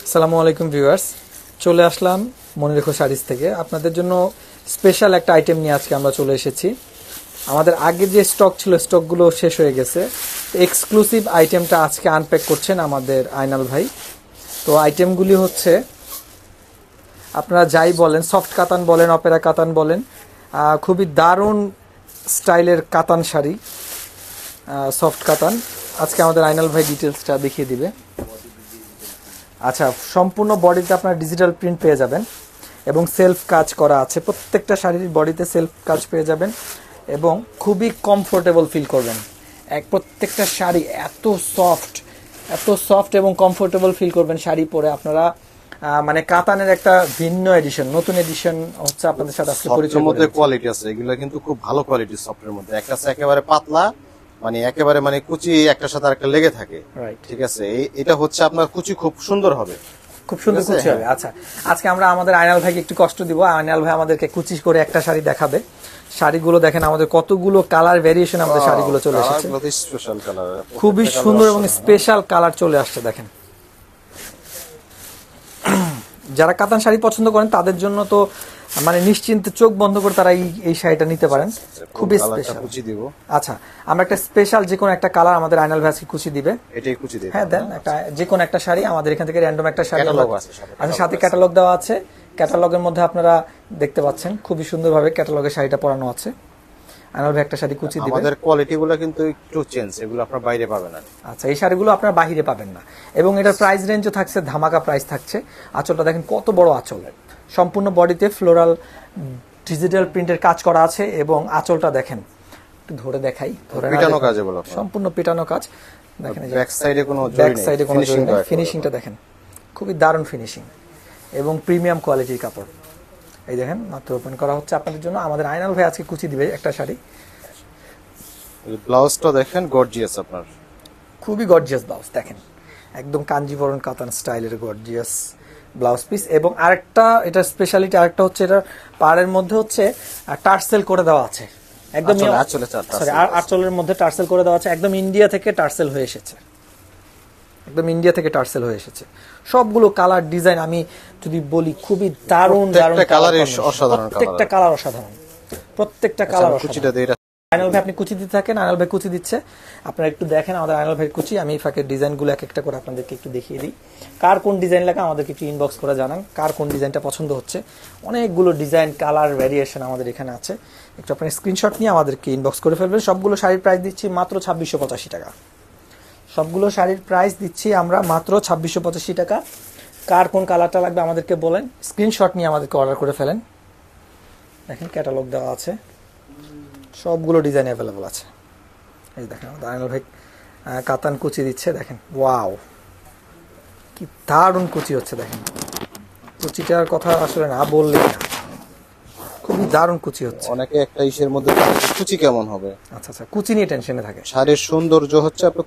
আসসালামু আলাইকুম ভিউয়ার্স, চলে আসলাম মনে রেখো শাড়িজ থেকে আপনাদের জন্য স্পেশাল একটা আইটেম নিয়ে আজকে আমরা চলে এসেছি। আমাদের আগে যে স্টক ছিল স্টকগুলো শেষ হয়ে গেছে। এক্সক্লুসিভ আইটেমটা আজকে আনপ্যাক করছেন আমাদের আয়নাল ভাই। তো আইটেমগুলি হচ্ছে আপনারা যাই বলেন, সফট কাতান বলেন, অপেরা কাতান বলেন, খুবই দারুণ স্টাইলের কাতান শাড়ি, সফট কাতান। আজকে আমাদের আয়নাল ভাই ডিটেলসটা দেখিয়ে দিবে। আচ্ছা, সম্পূর্ণ বডিতে আপনার ডিজিটাল প্রিন্ট পেয়ে যাবেন এবং সেলফ কাজ করা আছে। প্রত্যেকটা শাড়ির বডিতে সেলফ কাজ পেয়ে যাবেন এবং খুবই কমফোর্টেবল ফিল করবেন। প্রত্যেকটা শাড়ি এত সফট এবং কমফোর্টেবল ফিল করবেন শাড়ি পরে আপনারা। মানে কাতানের একটা ভিন্ন এডিশন, নতুন এডিশন হচ্ছে আপনাদের সাথে আজকে পরিচয়। সফটের মধ্যে কোয়ালিটি আছে, এগুলো কিন্তু খুব ভালো কোয়ালিটি সফটের মধ্যে। একটা আছে একেবারে পাতলা, মানে একেবারে মানে কুচি একটার সাথে আরেকটা লেগে থাকে, ঠিক আছে। এটা হচ্ছে আপনার কুচি খুব সুন্দর হবে, খুব সুন্দর কুচি হবে। আচ্ছা, আজকে আমরা আমাদের আয়নাল ভাইকে একটু কষ্ট দিব। আয়নাল ভাই আমাদেরকে কুচি করে একটা শাড়ি দেখাবে। শাড়িগুলো দেখেন, আমাদের কতগুলো কালার ভেরিয়েশন আমাদের শাড়িগুলো চলে এসেছে। স্পেশাল কালার, খুবই সুন্দর এবং স্পেশাল কালার চলে আসছে দেখেন। যারা কাতান শাড়ি পছন্দ করেন তাদের জন্য তো মানে নিশ্চিন্তে চোখ বন্ধ করে তারা এই শাড়িটা নিতে পারেন। খুবই স্পেশাল। আচ্ছা, আমরা একটা স্পেশাল যে কোনো একটা কালার আমাদের আয়নাল ভাই আজকে কুচি দিবে। এটাই কুচি দিবে। হ্যাঁ, দেন একটা যে কোনো একটা শাড়ি আমাদের এখান থেকে র্যান্ডম একটা শাড়ি আচ্ছা, সাথে ক্যাটালগ দেওয়া আছে। ক্যাটালগের মধ্যে আপনারা দেখতে পাচ্ছেন খুবই সুন্দরভাবে ক্যাটালগের শাড়িটা পরানো আছে। আয়নাল ভাই একটা শাড়ি কুচি দিবে। আমাদের কোয়ালিটিগুলো কিন্তু একটু চেঞ্জ, এগুলো আপনারা বাইরে পাবেন না। আচ্ছা, এই শাড়িগুলো আপনারা বাইরে পাবেন না এবং এটার প্রাইস রেঞ্জও থাকছে ধামাকা প্রাইস থাকছে। আঁচলটা দেখেন কত বড় আঁচল, সম্পূর্ণ বডিতে ফ্লোরাল ডিজিটাল প্রিন্টের কাজ করা আছে এবং আঁচলটা দেখেন, একটু ধরে দেখাই, ধরে পিটানো কাজ, এগুলো সম্পূর্ণ পিটানো কাজ দেখেন। ব্যাক সাইডে কোনো ফিনিশিংটা দেখেন, খুবই দারুণ ফিনিশিং এবং প্রিমিয়াম কোয়ালিটির কাপড়। এই দেখেন, মাত্র ওপেন করা হচ্ছে আপনাদের জন্য। আমাদের আয়নাল ভাই আজকে কুচি দিবে একটা শাড়ি। ব্লাউজটা দেখেন গর্জিয়াস, আপনার খুবই গর্জিয়াস ব্লাউজ দেখেন, একদম কাঞ্জিবরম কাতান স্টাইলের গর্জিয়াস ব্লাউজ পিস। এবং আরেকটা এটা স্পেশালিটি আরেকটা হচ্ছে, এটা পাড়ের মধ্যে হচ্ছে টার্সেল করে দেওয়া আছে, একদম আঁচলের মধ্যে টার্সেল করে দেওয়া আছে। একদম ইন্ডিয়া থেকে টার্সেল হয়ে এসেছে, একদম ইন্ডিয়া থেকে টার্সেল হয়ে এসেছে। সবগুলো কালার ডিজাইন আমি যদি বলি খুবই দারুণ দারুণ কালার, অসাধারণ, প্রত্যেকটা কালার অসাধারণ, প্রত্যেকটা কালার অসাধারণ। আয়নাল ভাই আপনি কুচি দিতে থাকেন, আয়নাল ভাই কুচি দিচ্ছে, আপনারা একটু দেখেন আমাদের আয়নাল ভাইয়ের কুচি। আমি ফাঁকে ডিজাইনগুলো এক একটা করে আপনাদেরকে একটু দেখিয়ে দিই। কার কোন ডিজাইন লাগে আমাদেরকে একটু ইনবক্স করে জানান, কার কোন ডিজাইনটা পছন্দ হচ্ছে। অনেকগুলো ডিজাইন কালার ভ্যারিয়েশন আমাদের এখানে আছে। একটু আপনার স্ক্রিনশট নিয়ে আমাদেরকে ইনবক্স করে ফেলবেন। সবগুলো শাড়ির প্রাইস দিচ্ছি মাত্র 2685 টাকা। সবগুলো শাড়ির প্রাইস দিচ্ছি আমরা মাত্র 2685 টাকা। কার কোন কালারটা লাগবে আমাদেরকে বলেন, স্ক্রিনশট নিয়ে আমাদেরকে অর্ডার করে ফেলেন। দেখেন ক্যাটালগ দেওয়া আছে, সবগুলো ডিজাইন অ্যাভেলেবল আছে। এই দেখেন আমাদের আয়নাল ভাই কাতান কুচি দিচ্ছে, দেখেন ওয়াও কি দারুণ কুচি হচ্ছে। দেখেন কুচিটার কথা আসলে না বললে না, খুবই দারুণ কুচি হচ্ছে। অনেকে একটা ইসের মধ্যে কুচি কেমন হবে, আচ্ছা আচ্ছা, কুচি নিয়ে টেনশনে থাকে। শাড়ির সৌন্দর্য হচ্ছে আপনার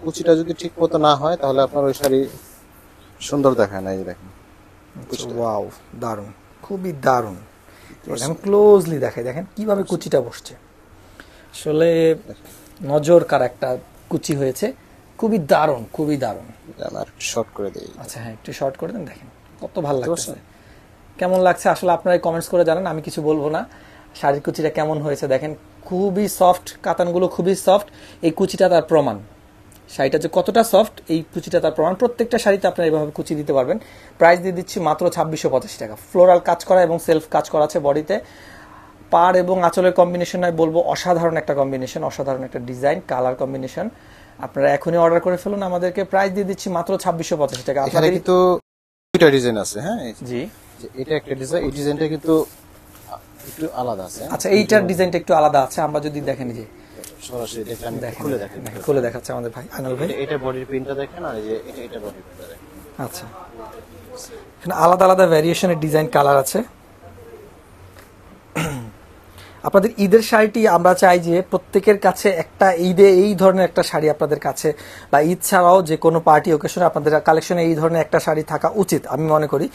কুচিটা যদি ঠিক মতো না হয় তাহলে আপনার ওই শাড়ি সুন্দর দেখায় না। এই দেখেন ওয়াও, দারুণ, খুবই দারুণ। আমি ক্লোজলি দেখাই, দেখেন কিভাবে কুচিটা বসছে। আসলে নজর কার একটা কুচি হয়েছে, খুবই দারুণ, খুবই দারুণ। শর্ট করে দেই। আচ্ছা হ্যাঁ, একটু শর্ট করে দেন। দেখেন কত ভালো লাগছে, কেমন লাগছে আসলে আপনারা কমেন্টস করে জানান, আমি কিছু বলবো না। শাড়ির কুচিটা কেমন হয়েছে দেখেন, খুবই সফট, কাতানগুলো খুবই সফট। এই কুচিটা তার প্রমাণ, শাড়িটা যে কতটা সফট এই কুচিটা তার প্রমাণ। প্রত্যেকটা শাড়িতে আপনারা এইভাবে কুচি দিতে পারবেন। প্রাইস দিয়ে দিচ্ছি মাত্র 2685 টাকা। ফ্লোরাল কাজ করা এবং সেলফ কাজ করা আছে বডিতে। পাড় এবং আঁচলের কম্বিনেশন নয় বলবো, অসাধারণ একটা কম্বিনেশন, অসাধারণ একটা ডিজাইন, কালার কম্বিনেশন। আপনারা এখনই অর্ডার করে ফেলুন আমাদেরকে। প্রাইস দিয়ে দিচ্ছি মাত্র 2685 টাকা। এখানে কিন্তু দুইটা ডিজাইন আছে। হ্যাঁ জি, এটা একটা ডিজাইন, এই ডিজাইনটা কিন্তু একটু আলাদা আছে। আচ্ছা, এইটার ডিজাইনটা একটু আলাদা আছে। আমরা যদি দেখেন যে সরাসরি দেখেন, খুলে দেখাচ্ছে আমাদের ভাই আয়নাল ভাই। এটা বডির প্রিন্টটা দেখেন আর এই যে এটা বডির প্রিন্টটা দেখেন। আচ্ছা, এখানে আলাদা আলাদা ভ্যারিয়েশনের ডিজাইন কালার আছে। আপনাদের ঈদের শাড়িটি আমরা চাই যে প্রত্যেকের কাছে একটা ঈদে এই ধরনের একটা শাড়ি আপনাদের কাছে, বা ঈদ ছাড়াও যে কোনো পার্টি ওকেশনে আপনাদের কালেকশনে এই ধরনের একটা শাড়ি থাকা উচিত আমি মনে করি।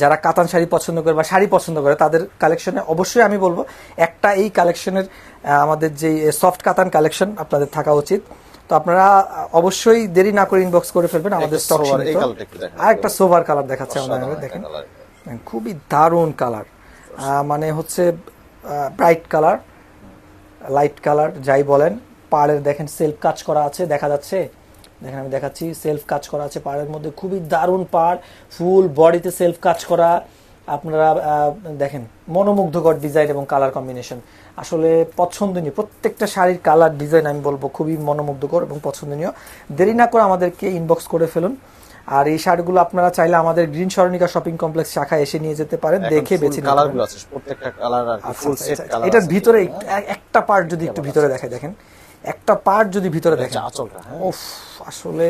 যারা কাতান শাড়ি পছন্দ করে বা শাড়ি পছন্দ করে তাদের কালেকশনে অবশ্যই আমি বলবো একটা এই কালেকশনের আমাদের যে সফট কাতান কালেকশন আপনাদের থাকা উচিত। তো তো আপনারা অবশ্যই দেরি না করে ইনবক্স করে ফেলবেন, আমাদের স্টক সোভার, এই সীমিত। কালারটা একটু দেখেন। আর একটা সোভার কালার দেখাচ্ছে আমাদের, অসাধারণ দেখেন একটা colour। খুবই দারুণ কালার, মানে হচ্ছে ব্রাইট কালার, লাইট কালার যাই বলেন। পাড়ের দেখেন সেলফ কাজ করা আছে, দেখা যাচ্ছে, দেখেন আমি দেখাচ্ছি, সেলফ কাজ করা আছে পাড়ের মধ্যে, খুবই দারুণ পাড়, ফুল বডিতে সেলফ কাজ করা। আপনারা দেখেন মনোমুগ্ধকর ডিজাইন এবং কালার কম্বিনেশন, আসলে পছন্দনীয়। প্রত্যেকটা শাড়ির কালার ডিজাইন আমি বলবো খুবই মনোমুগ্ধকর এবং পছন্দনীয়। দেরি না করে আমাদেরকে ইনবক্স করে ফেলুন। আর এই শার্টগুলো আপনারা চাইলে আমাদের গ্রিন সরণিকা শপিং কমপ্লেক্স শাখায় এসে নিয়ে যেতে পারেন, দেখে বেছে নিতে কালার পারেন। গুলো আছে, প্রত্যেকটা কালার আর আচ্ছা, ফুল আচ্ছা, সেট আচ্ছা, কালার। এটার ভিতরে একটা পার্ট যদি একটু ভিতরে দেখায়, দেখেন একটা পার্ট যদি ভিতরে দেখেন, আঁচলটা, হ্যাঁ। উফ, আসলে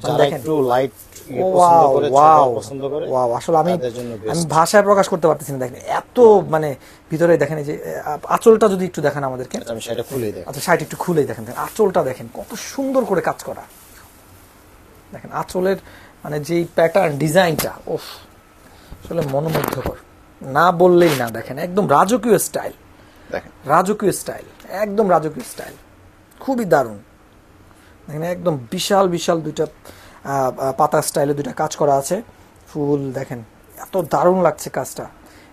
যারা দেখেন, একটু লাইট ওয়াও পছন্দ করে, ওয়াও ছোট পছন্দ করে, ওয়াও, আসলে আমি তাদের জন্য best। আমি ভাষায় প্রকাশ করতে পারতেছি না, দেখেন এত মানে ভিতরে দেখেন, এই যে আঁচলটা যদি একটু দেখেন আমাদেরকে। আচ্ছা, আমি সেটা খুলেই দেখ। আচ্ছা, শাড়ি একটু খুলেই দেখেন, দেখেন আঁচলটা দেখেন কত সুন্দর করে কাজ করা, দেখেন আঁচলের মানে যেই প্যাটার্ন ডিজাইনটা, ওফ, আসলে মনোমুগ্ধকর, না বললেই না। দেখেন একদম রাজকীয় স্টাইল, দেখেন রাজকীয় স্টাইল, একদম রাজকীয় স্টাইল, খুবই দারুণ। দেখেন একদম বিশাল বিশাল দুইটা পাতা স্টাইলে দুইটা কাজ করা আছে, ফুল দেখেন, এত দারুণ লাগছে কাজটা,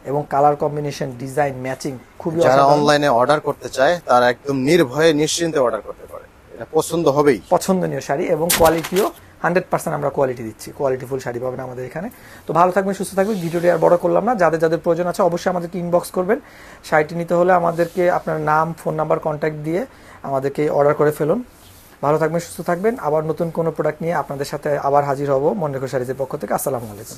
এবং কালার কম্বিনেশন, ডিজাইন, ম্যাচিং খুবই যারা অসাধারণ। অনলাইনে অর্ডার করতে চায় তারা একদম নির্ভয়ে নিশ্চিন্তে অর্ডার করতে পারে, এটা পছন্দ হবেই। পছন্দনীয় শাড়ি এবং কোয়ালিটিও 100% আমরা কোয়ালিটি দিচ্ছি, কোয়ালিটিফুল শাড়ি পাবেন আমাদের এখানে। তো ভালো থাকবেন, সুস্থ থাকবেন, ভিডিওটি আর বড় করলাম না। যাদের যাদের প্রয়োজন আছে অবশ্যই আমাদেরকে ইনবক্স করবেন। শাড়িটি নিতে হলে আমাদেরকে আপনার নাম, ফোন নাম্বার, কন্ট্যাক্ট দিয়ে আমাদেরকে অর্ডার করে ফেলুন। ভালো থাকবেন, সুস্থ থাকবেন। আবার নতুন কোনো প্রোডাক্ট নিয়ে আপনাদের সাথে আবার হাজির হব মন রেখো শাড়িজের পক্ষ থেকে। আসসালামু আলাইকুম।